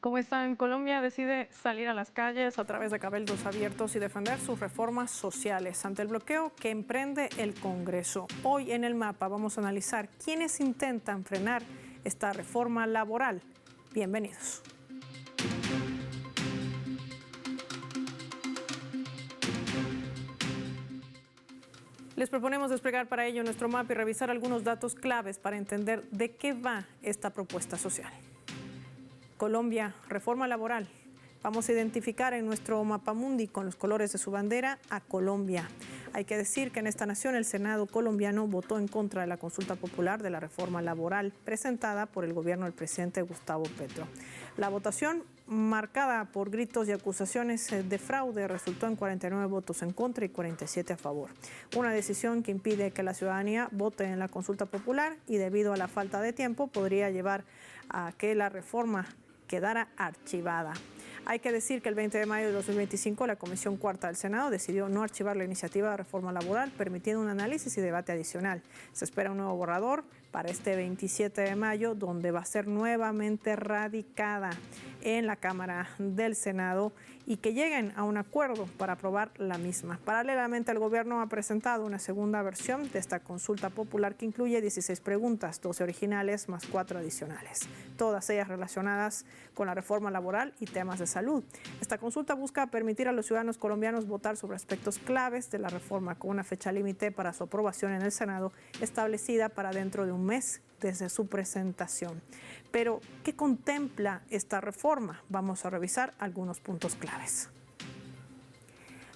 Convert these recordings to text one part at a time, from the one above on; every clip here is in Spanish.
¿Cómo está? Colombia decide salir a las calles a través de cabildos abiertos y defender sus reformas sociales ante el bloqueo que emprende el Congreso. Hoy en el mapa vamos a analizar quiénes intentan frenar esta reforma laboral. Bienvenidos. Les proponemos desplegar para ello nuestro mapa y revisar algunos datos claves para entender de qué va esta propuesta social. Colombia, reforma laboral. Vamos a identificar en nuestro mapamundi con los colores de su bandera a Colombia. Hay que decir que en esta nación el Senado colombiano votó en contra de la consulta popular de la reforma laboral presentada por el gobierno del presidente Gustavo Petro. La votación, marcada por gritos y acusaciones de fraude, resultó en 49 votos en contra y 47 a favor. Una decisión que impide que la ciudadanía vote en la consulta popular y debido a la falta de tiempo podría llevar a que la reforma quedara archivada. Hay que decir que el 20 de mayo de 2025 la Comisión Cuarta del Senado decidió no archivar la iniciativa de reforma laboral, permitiendo un análisis y debate adicional. Se espera un nuevo borrador para este 27 de mayo, donde va a ser nuevamente radicada en la Cámara del Senado y que lleguen a un acuerdo para aprobar la misma. Paralelamente, el gobierno ha presentado una segunda versión de esta consulta popular que incluye 16 preguntas, 12 originales más 4 adicionales, todas ellas relacionadas con la reforma laboral y temas de salud. Esta consulta busca permitir a los ciudadanos colombianos votar sobre aspectos claves de la reforma con una fecha límite para su aprobación en el Senado establecida para dentro de un mes desde su presentación. Pero, ¿qué contempla esta reforma? Vamos a revisar algunos puntos claves.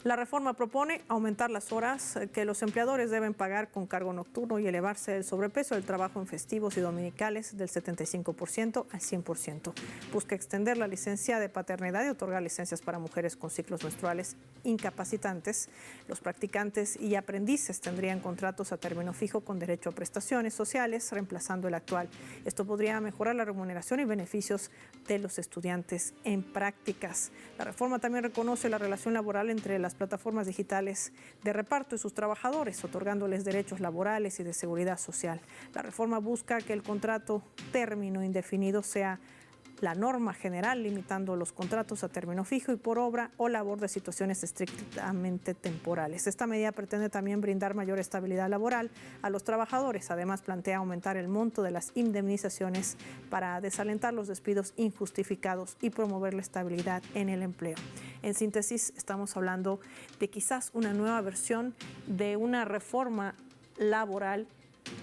La reforma propone aumentar las horas que los empleadores deben pagar con cargo nocturno y elevarse el sobrepeso del trabajo en festivos y dominicales del 75% al 100%. Busca extender la licencia de paternidad y otorgar licencias para mujeres con ciclos menstruales incapacitantes. Los practicantes y aprendices tendrían contratos a término fijo con derecho a prestaciones sociales, reemplazando el actual. Esto podría mejorar la remuneración y beneficios de los estudiantes en prácticas. La reforma también reconoce la relación laboral entre las plataformas digitales de reparto y sus trabajadores, otorgándoles derechos laborales y de seguridad social. La reforma busca que el contrato término indefinido sea la norma general, limitando los contratos a término fijo y por obra o labor de situaciones estrictamente temporales. Esta medida pretende también brindar mayor estabilidad laboral a los trabajadores. Además, plantea aumentar el monto de las indemnizaciones para desalentar los despidos injustificados y promover la estabilidad en el empleo. En síntesis, estamos hablando de quizás una nueva versión de una reforma laboral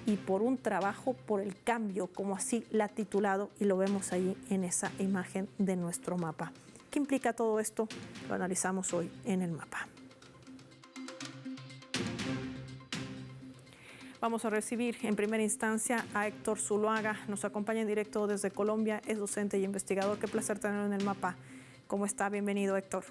y por un trabajo por el cambio, como así la ha titulado, y lo vemos ahí en esa imagen de nuestro mapa. ¿Qué implica todo esto? Lo analizamos hoy en el mapa. Vamos a recibir en primera instancia a Héctor Zuluaga. Nos acompaña en directo desde Colombia, es docente y investigador. Qué placer tenerlo en el mapa. ¿Cómo está? Bienvenido, Héctor.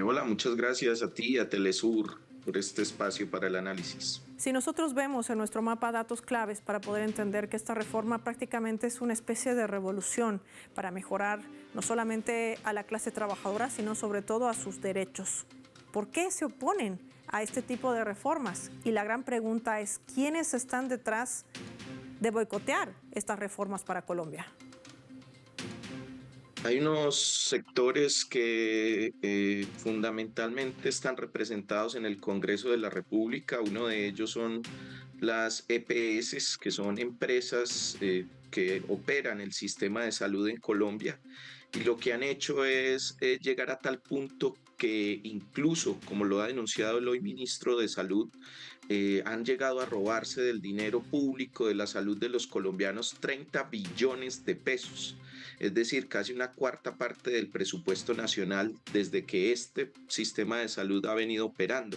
Hola, muchas gracias a ti y a Telesur por este espacio para el análisis. Si nosotros vemos en nuestro mapa datos claves para poder entender que esta reforma prácticamente es una especie de revolución para mejorar no solamente a la clase trabajadora, sino sobre todo a sus derechos. ¿Por qué se oponen a este tipo de reformas? Y la gran pregunta es, ¿quiénes están detrás de boicotear estas reformas para Colombia? Hay unos sectores que fundamentalmente están representados en el Congreso de la República. Uno de ellos son las EPS, que son empresas que operan el sistema de salud en Colombia. Y lo que han hecho es llegar a tal punto que incluso, como lo ha denunciado el hoy ministro de Salud, han llegado a robarse del dinero público de la salud de los colombianos 30 billones de pesos. Es decir, casi una cuarta parte del presupuesto nacional desde que este sistema de salud ha venido operando.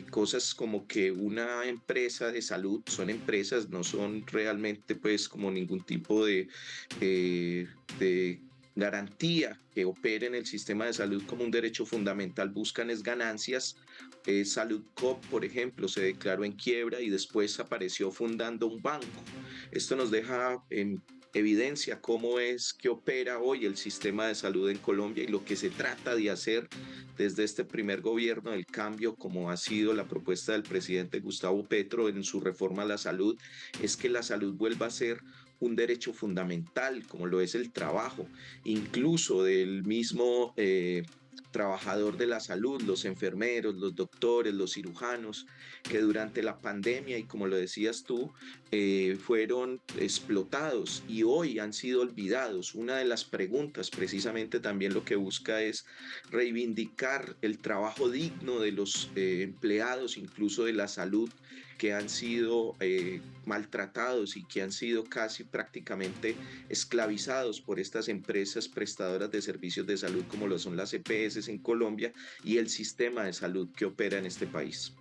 Cosas como que una empresa de salud son empresas, no son realmente pues como ningún tipo de garantía que operen el sistema de salud como un derecho fundamental, buscan es ganancias. Salud Cop, por ejemplo, se declaró en quiebra y después apareció fundando un banco. Esto nos deja en evidencia cómo es que opera hoy el sistema de salud en Colombia y lo que se trata de hacer desde este primer gobierno del cambio, como ha sido la propuesta del presidente Gustavo Petro en su reforma a la salud, es que la salud vuelva a ser un derecho fundamental como lo es el trabajo, incluso del mismo trabajador de la salud, los enfermeros, los doctores, los cirujanos, que durante la pandemia y como lo decías tú, fueron explotados y hoy han sido olvidados. Una de las preguntas precisamente también lo que busca es reivindicar el trabajo digno de los empleados, incluso de la salud, que han sido maltratados y que han sido casi prácticamente esclavizados por estas empresas prestadoras de servicios de salud como lo son las EPS en Colombia y el sistema de salud que opera en este país.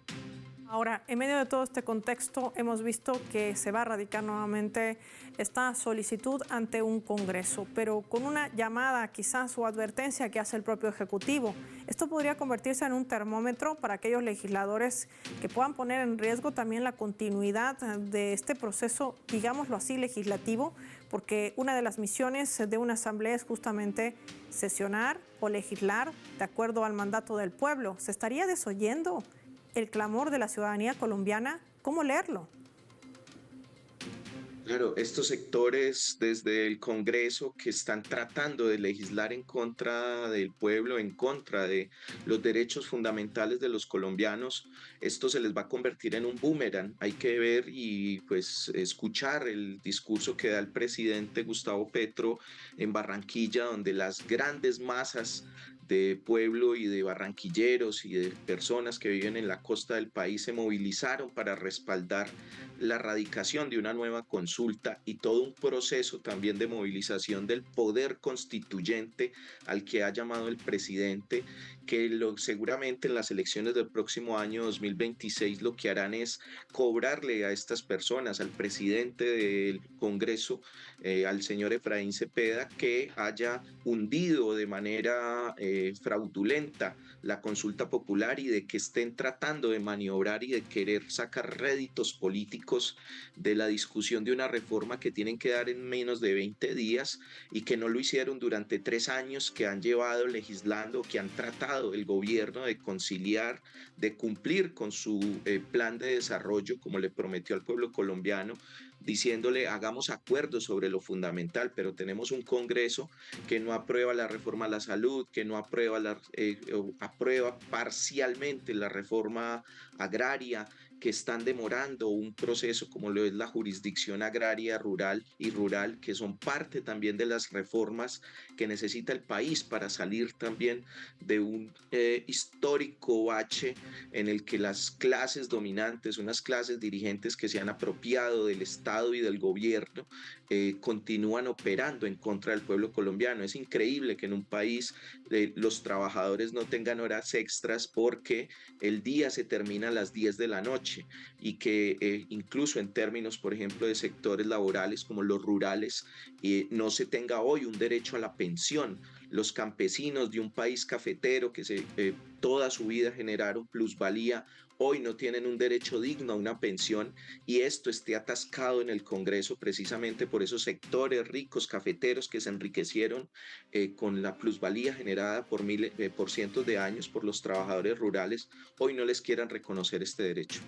Ahora, en medio de todo este contexto, hemos visto que se va a radicar nuevamente esta solicitud ante un Congreso, pero con una llamada quizás o advertencia que hace el propio Ejecutivo. Esto podría convertirse en un termómetro para aquellos legisladores que puedan poner en riesgo también la continuidad de este proceso, digámoslo así, legislativo, porque una de las misiones de una asamblea es justamente sesionar o legislar de acuerdo al mandato del pueblo. ¿Se estaría desoyendo el clamor de la ciudadanía colombiana? ¿Cómo leerlo? Claro, estos sectores desde el Congreso que están tratando de legislar en contra del pueblo, en contra de los derechos fundamentales de los colombianos, esto se les va a convertir en un boomerang. Hay que ver y pues escuchar el discurso que da el presidente Gustavo Petro en Barranquilla, donde las grandes masas de pueblo y de barranquilleros y de personas que viven en la costa del país se movilizaron para respaldar la radicación de una nueva consulta y todo un proceso también de movilización del poder constituyente al que ha llamado el presidente, que seguramente en las elecciones del próximo año 2026 lo que harán es cobrarle a estas personas, al presidente del Congreso, al señor Efraín Cepeda, que haya hundido de manera fraudulenta la consulta popular y de que estén tratando de maniobrar y de querer sacar réditos políticos de la discusión de una reforma que tienen que dar en menos de 20 días y que no lo hicieron durante 3 años, que han llevado legislando, que han tratado el gobierno de conciliar, de cumplir con su plan de desarrollo, como le prometió al pueblo colombiano, diciéndole hagamos acuerdos sobre lo fundamental, pero tenemos un Congreso que no aprueba la reforma a la salud, que no aprueba, aprueba parcialmente la reforma agraria, que están demorando un proceso como lo es la jurisdicción agraria rural y rural, que son parte también de las reformas que necesita el país para salir también de un histórico bache en el que las clases dominantes, unas clases dirigentes que se han apropiado del Estado y del gobierno, continúan operando en contra del pueblo colombiano. Es increíble que en un país los trabajadores no tengan horas extras porque el día se termina a las 10 de la noche y que incluso en términos, por ejemplo, de sectores laborales como los rurales, no se tenga hoy un derecho a la pensión. Los campesinos de un país cafetero que toda su vida generaron plusvalía, hoy no tienen un derecho digno a una pensión y esto esté atascado en el Congreso precisamente por esos sectores ricos cafeteros que se enriquecieron con la plusvalía generada por cientos de años por los trabajadores rurales, hoy no les quieran reconocer este derecho.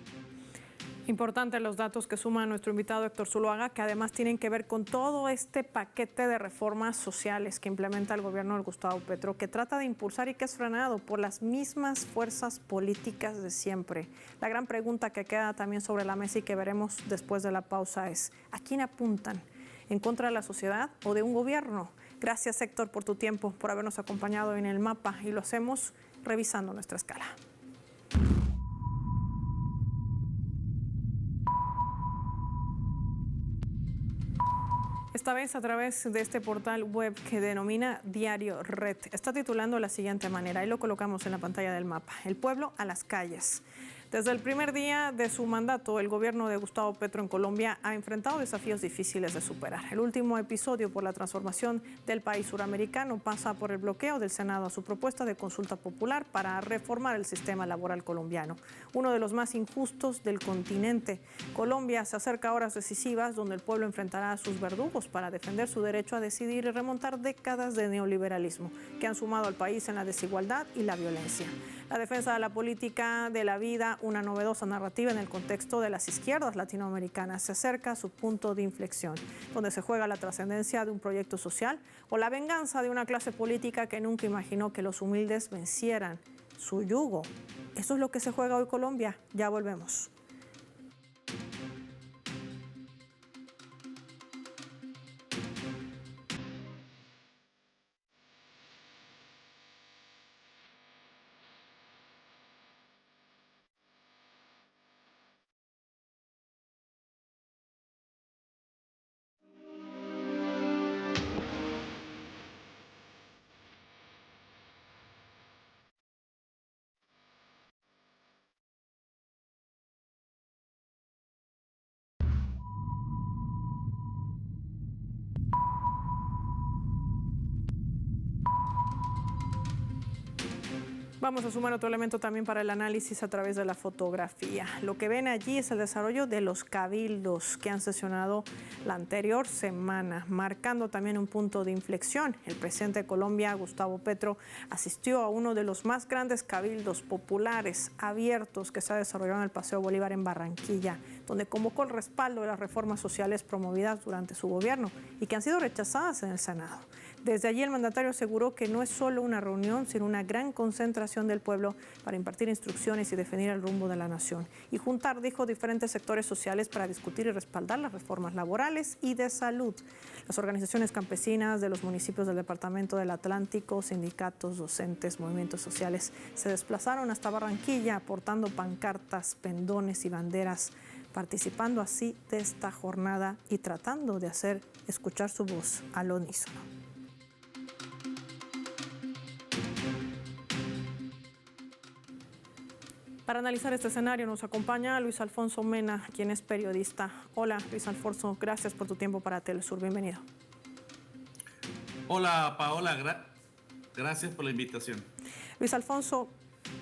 Importantes los datos que suma nuestro invitado Héctor Zuluaga, que además tienen que ver con todo este paquete de reformas sociales que implementa el gobierno de Gustavo Petro, que trata de impulsar y que es frenado por las mismas fuerzas políticas de siempre. La gran pregunta que queda también sobre la mesa y que veremos después de la pausa es: ¿a quién apuntan? ¿En contra de la sociedad o de un gobierno? Gracias, Héctor, por tu tiempo, por habernos acompañado en El Mapa, y lo hacemos revisando nuestra escala. Esta vez a través de este portal web que denomina Diario Red. Está titulando de la siguiente manera, y lo colocamos en la pantalla del mapa: El pueblo a las calles. Desde el primer día de su mandato, el gobierno de Gustavo Petro en Colombia ha enfrentado desafíos difíciles de superar. El último episodio por la transformación del país suramericano pasa por el bloqueo del Senado a su propuesta de consulta popular para reformar el sistema laboral colombiano, uno de los más injustos del continente. Colombia se acerca a horas decisivas donde el pueblo enfrentará a sus verdugos para defender su derecho a decidir y remontar décadas de neoliberalismo que han sumado al país en la desigualdad y la violencia. La defensa de la política de la vida, una novedosa narrativa en el contexto de las izquierdas latinoamericanas, se acerca a su punto de inflexión, donde se juega la trascendencia de un proyecto social o la venganza de una clase política que nunca imaginó que los humildes vencieran su yugo. Eso es lo que se juega hoy Colombia. Ya volvemos. Vamos a sumar otro elemento también para el análisis a través de la fotografía. Lo que ven allí es el desarrollo de los cabildos que han sesionado la anterior semana, marcando también un punto de inflexión. El presidente de Colombia, Gustavo Petro, asistió a uno de los más grandes cabildos populares abiertos que se ha desarrollado en el Paseo Bolívar en Barranquilla, donde convocó el respaldo de las reformas sociales promovidas durante su gobierno y que han sido rechazadas en el Senado. Desde allí el mandatario aseguró que no es solo una reunión, sino una gran concentración del pueblo para impartir instrucciones y definir el rumbo de la nación. Y juntar, dijo, diferentes sectores sociales para discutir y respaldar las reformas laborales y de salud. Las organizaciones campesinas de los municipios del Departamento del Atlántico, sindicatos, docentes, movimientos sociales, se desplazaron hasta Barranquilla aportando pancartas, pendones y banderas, participando así de esta jornada y tratando de hacer escuchar su voz al unísono. Para analizar este escenario nos acompaña Luis Alfonso Mena, quien es periodista. Hola, Luis Alfonso, gracias por tu tiempo para Telesur. Bienvenido. Hola, Paola, gracias por la invitación. Luis Alfonso,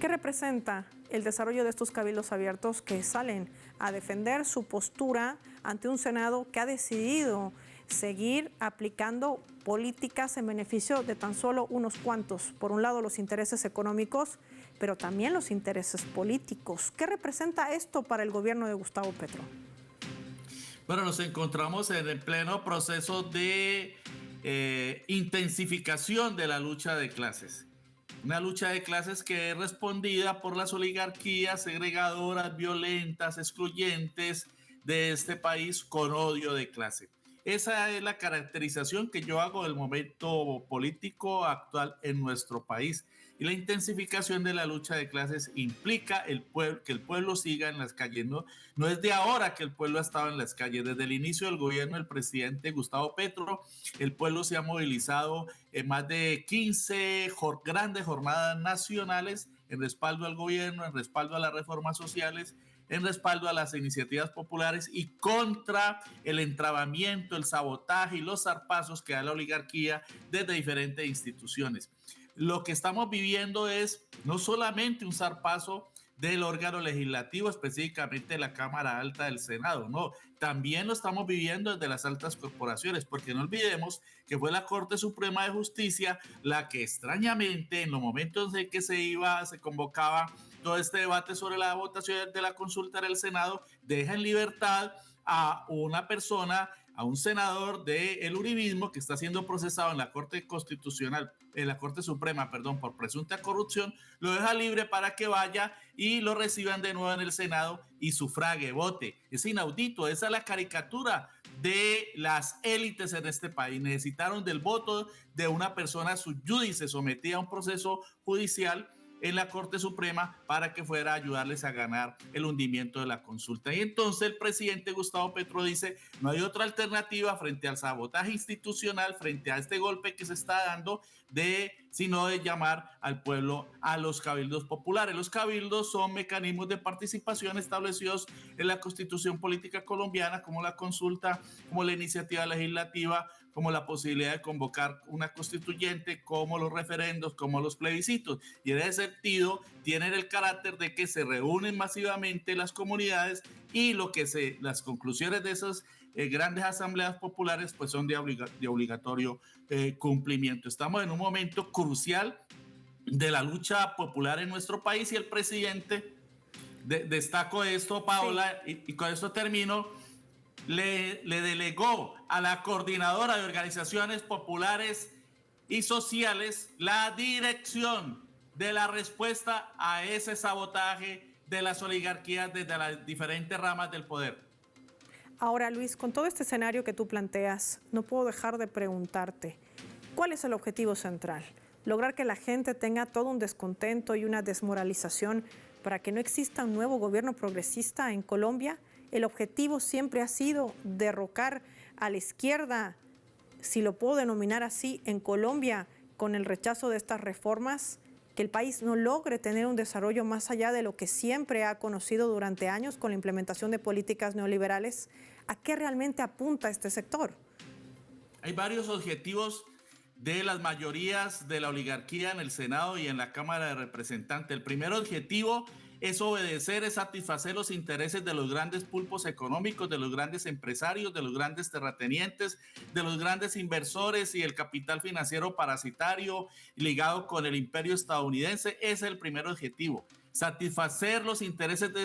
¿qué representa el desarrollo de estos cabildos abiertos que salen a defender su postura ante un Senado que ha decidido seguir aplicando políticas en beneficio de tan solo unos cuantos? Por un lado, los intereses económicos, pero también los intereses políticos. ¿Qué representa esto para el gobierno de Gustavo Petro? Bueno, nos encontramos en el pleno proceso de intensificación de la lucha de clases. Una lucha de clases que es respondida por las oligarquías segregadoras, violentas, excluyentes de este país con odio de clase. Esa es la caracterización que yo hago del momento político actual en nuestro país. Y la intensificación de la lucha de clases implica que el pueblo siga en las calles. No es de ahora que el pueblo ha estado en las calles. Desde el inicio del gobierno del presidente Gustavo Petro, el pueblo se ha movilizado en más de 15 grandes jornadas nacionales en respaldo al gobierno, en respaldo a las reformas sociales, en respaldo a las iniciativas populares y contra el entrabamiento, el sabotaje y los zarpazos que da la oligarquía desde diferentes instituciones. Lo que estamos viviendo es no solamente un zarpazo del órgano legislativo, específicamente la Cámara Alta del Senado, no, también lo estamos viviendo desde las altas corporaciones, porque no olvidemos que fue la Corte Suprema de Justicia la que extrañamente en los momentos en que se convocaba todo este debate sobre la votación de la consulta del Senado, deja en libertad a una persona, a un senador del uribismo que está siendo procesado en la Corte Constitucional, en la Corte Suprema, perdón, por presunta corrupción, lo deja libre para que vaya y lo reciban de nuevo en el Senado y sufrague, vote. Es inaudito, esa es la caricatura de las élites en este país. Necesitaron del voto de una persona sub judice sometida a un proceso judicial en la Corte Suprema para que fuera a ayudarles a ganar el hundimiento de la consulta. Y entonces el presidente Gustavo Petro dice, no hay otra alternativa frente al sabotaje institucional, frente a este golpe que se está dando, sino de llamar al pueblo a los cabildos populares. Los cabildos son mecanismos de participación establecidos en la Constitución Política Colombiana, como la consulta, como la iniciativa legislativa, como la posibilidad de convocar una constituyente, como los referendos, como los plebiscitos. Y en ese sentido tienen el carácter de que se reúnen masivamente las comunidades y las conclusiones de esas grandes asambleas populares pues son de obligatorio cumplimiento. Estamos en un momento crucial de la lucha popular en nuestro país, y el presidente, destaco esto, Paola, sí, y con esto termino, le delegó a la Coordinadora de Organizaciones Populares y Sociales la dirección de la respuesta a ese sabotaje de las oligarquías desde las diferentes ramas del poder. Ahora, Luis, con todo este escenario que tú planteas, no puedo dejar de preguntarte, ¿cuál es el objetivo central? ¿Lograr que la gente tenga todo un descontento y una desmoralización para que no exista un nuevo gobierno progresista en Colombia? El objetivo siempre ha sido derrocar a la izquierda, si lo puedo denominar así, en Colombia, con el rechazo de estas reformas, que el país no logre tener un desarrollo más allá de lo que siempre ha conocido durante años con la implementación de políticas neoliberales. ¿A qué realmente apunta este sector? Hay varios objetivos de las mayorías de la oligarquía en el Senado y en la Cámara de Representantes. El primer objetivo es obedecer, es satisfacer los intereses de los grandes pulpos económicos, de los grandes empresarios, de los grandes terratenientes, de los grandes inversores y el capital financiero parasitario ligado con el imperio estadounidense. Ese es el primer objetivo. Satisfacer los intereses de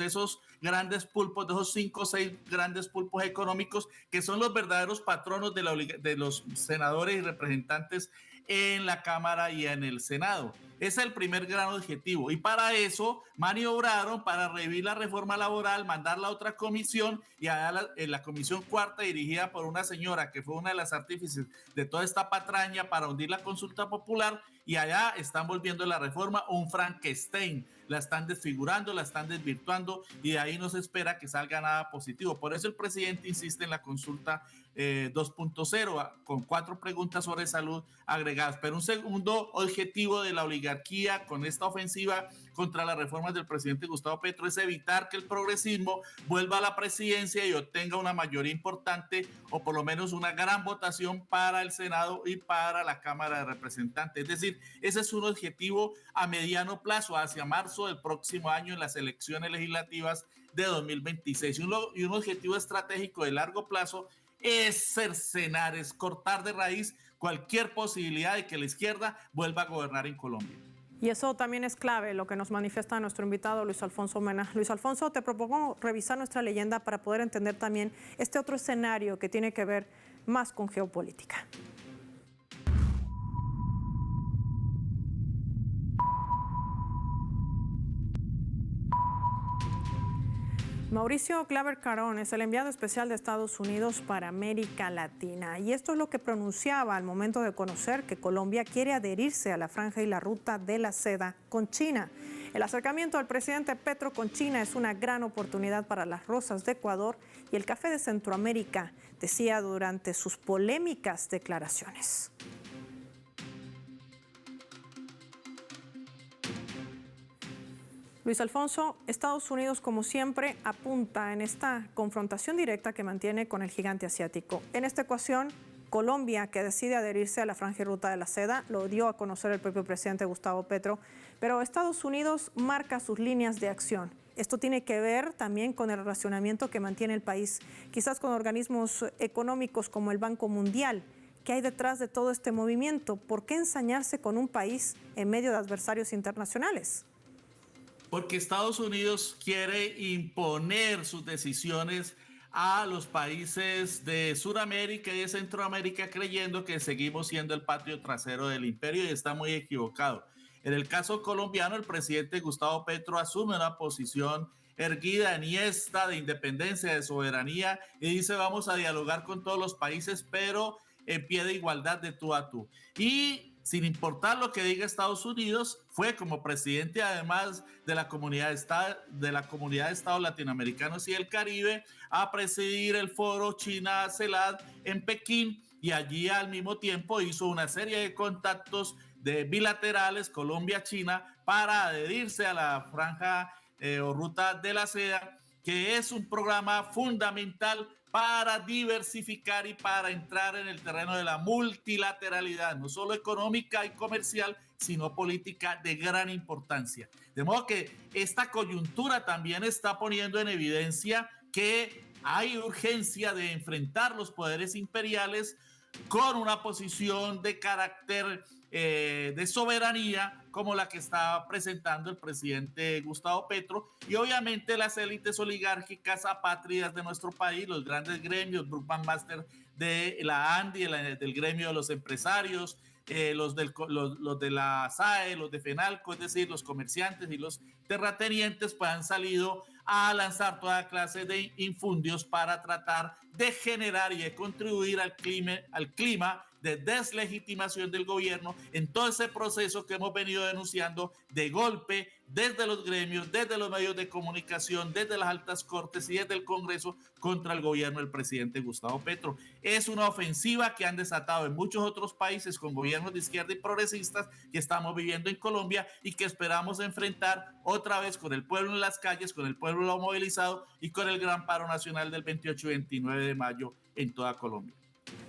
esos grandes pulpos, de esos 5 o 6 grandes pulpos económicos que son los verdaderos patronos de los senadores y representantes en la Cámara y en el Senado. Ese es el primer gran objetivo. Y para eso maniobraron para revivir la reforma laboral, mandarla a otra comisión, y allá la comisión cuarta, dirigida por una señora que fue una de las artífices de toda esta patraña para hundir la consulta popular, y allá están volviendo la reforma un Frankenstein. La están desfigurando, la están desvirtuando, y de ahí no se espera que salga nada positivo. Por eso el presidente insiste en la consulta 2.0 con 4 preguntas sobre salud agregadas. Pero un segundo objetivo de la oligarquía con esta ofensiva contra las reformas del presidente Gustavo Petro es evitar que el progresismo vuelva a la presidencia y obtenga una mayoría importante, o por lo menos una gran votación para el Senado y para la Cámara de Representantes. Es decir, ese es un objetivo a mediano plazo, hacia marzo del próximo año, en las elecciones legislativas de 2026. Y un objetivo estratégico de largo plazo es cercenar, es cortar de raíz cualquier posibilidad de que la izquierda vuelva a gobernar en Colombia. Y eso también es clave, lo que nos manifiesta nuestro invitado Luis Alfonso Mena. Luis Alfonso, te propongo revisar nuestra leyenda para poder entender también este otro escenario que tiene que ver más con geopolítica. Mauricio Claver Carón es el enviado especial de Estados Unidos para América Latina, y esto es lo que pronunciaba al momento de conocer que Colombia quiere adherirse a la franja y la ruta de la seda con China. El acercamiento del presidente Petro con China es una gran oportunidad para las rosas de Ecuador y el café de Centroamérica, decía durante sus polémicas declaraciones. Luis Alfonso, Estados Unidos, como siempre, apunta en esta confrontación directa que mantiene con el gigante asiático. En esta ecuación, Colombia, que decide adherirse a la franja y ruta de la seda, lo dio a conocer el propio presidente Gustavo Petro, pero Estados Unidos marca sus líneas de acción. Esto tiene que ver también con el relacionamiento que mantiene el país, quizás con organismos económicos como el Banco Mundial. ¿Qué hay detrás de todo este movimiento? ¿Por qué ensañarse con un país en medio de adversarios internacionales? Porque Estados Unidos quiere imponer sus decisiones a los países de Sudamérica y de Centroamérica, creyendo que seguimos siendo el patio trasero del imperio, y está muy equivocado. En el caso colombiano, el presidente Gustavo Petro asume una posición erguida, enhiesta, de independencia, de soberanía, y dice: vamos a dialogar con todos los países, pero en pie de igualdad, de tú a tú. Y sin importar lo que diga Estados Unidos, fue como presidente, además de la comunidad de Estados Latinoamericanos y el Caribe, a presidir el foro China-CELAC en Pekín, y allí al mismo tiempo hizo una serie de contactos bilaterales Colombia-China para adherirse a la franja o ruta de la seda, que es un programa fundamental para diversificar y para entrar en el terreno de la multilateralidad, no solo económica y comercial, sino política de gran importancia. De modo que esta coyuntura también está poniendo en evidencia que hay urgencia de enfrentar los poderes imperiales con una posición de carácter de soberanía como la que está presentando el presidente Gustavo Petro, y obviamente las élites oligárquicas apátridas de nuestro país, los grandes gremios, Brookman Master de la ANDI, del gremio de los empresarios, los de la SAE, los de FENALCO, es decir, los comerciantes y los terratenientes, pues han salido a lanzar toda clase de infundios para tratar de generar y de contribuir al clima de deslegitimación del gobierno en todo ese proceso que hemos venido denunciando de golpe desde los gremios, desde los medios de comunicación, desde las altas cortes y desde el Congreso contra el gobierno del presidente Gustavo Petro. Es una ofensiva que han desatado en muchos otros países con gobiernos de izquierda y progresistas que estamos viviendo en Colombia y que esperamos enfrentar otra vez con el pueblo en las calles, con el pueblo movilizado y con el gran paro nacional del 28 y 29 de mayo en toda Colombia.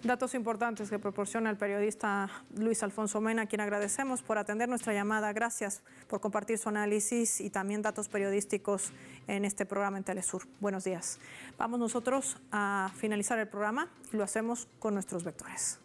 Datos importantes que proporciona el periodista Luis Alfonso Mena, a quien agradecemos por atender nuestra llamada. Gracias por compartir su análisis y también datos periodísticos en este programa en Telesur. Buenos días. Vamos nosotros a finalizar el programa y lo hacemos con nuestros vectores.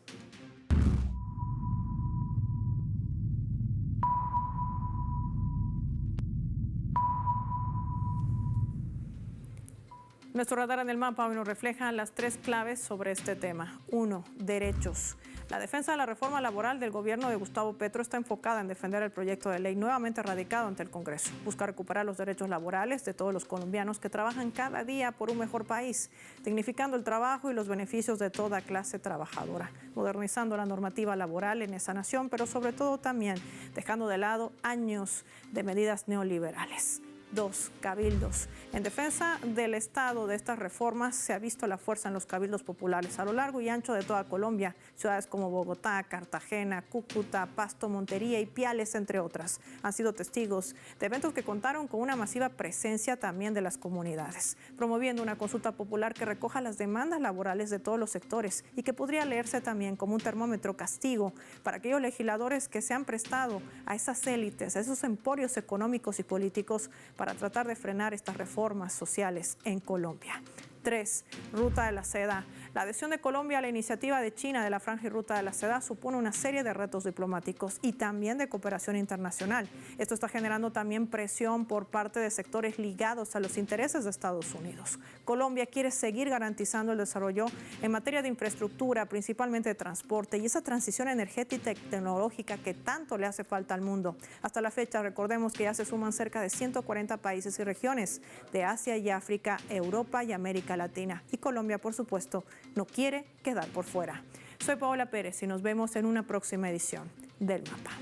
Nuestro radar en el mapa hoy nos refleja las 3 claves sobre este tema. 1. Derechos. La defensa de la reforma laboral del gobierno de Gustavo Petro está enfocada en defender el proyecto de ley nuevamente radicado ante el Congreso. Busca recuperar los derechos laborales de todos los colombianos que trabajan cada día por un mejor país, dignificando el trabajo y los beneficios de toda clase trabajadora, modernizando la normativa laboral en esa nación, pero sobre todo también dejando de lado años de medidas neoliberales. 2. Cabildos. En defensa del Estado de estas reformas se ha visto la fuerza en los cabildos populares a lo largo y ancho de toda Colombia. Ciudades como Bogotá, Cartagena, Cúcuta, Pasto, Montería y Piales, entre otras, han sido testigos de eventos que contaron con una masiva presencia también de las comunidades, promoviendo una consulta popular que recoja las demandas laborales de todos los sectores y que podría leerse también como un termómetro castigo para aquellos legisladores que se han prestado a esas élites, a esos emporios económicos y políticos para tratar de frenar estas reformas sociales en Colombia. 3. Ruta de la Seda. La adhesión de Colombia a la iniciativa de China de la Franja y Ruta de la Seda supone una serie de retos diplomáticos y también de cooperación internacional. Esto está generando también presión por parte de sectores ligados a los intereses de Estados Unidos. Colombia quiere seguir garantizando el desarrollo en materia de infraestructura, principalmente de transporte, y esa transición energética y tecnológica que tanto le hace falta al mundo. Hasta la fecha, recordemos que ya se suman cerca de 140 países y regiones de Asia y África, Europa y América Latina. Y Colombia, por supuesto, no quiere quedar por fuera. Soy Paola Pérez y nos vemos en una próxima edición del Mapa.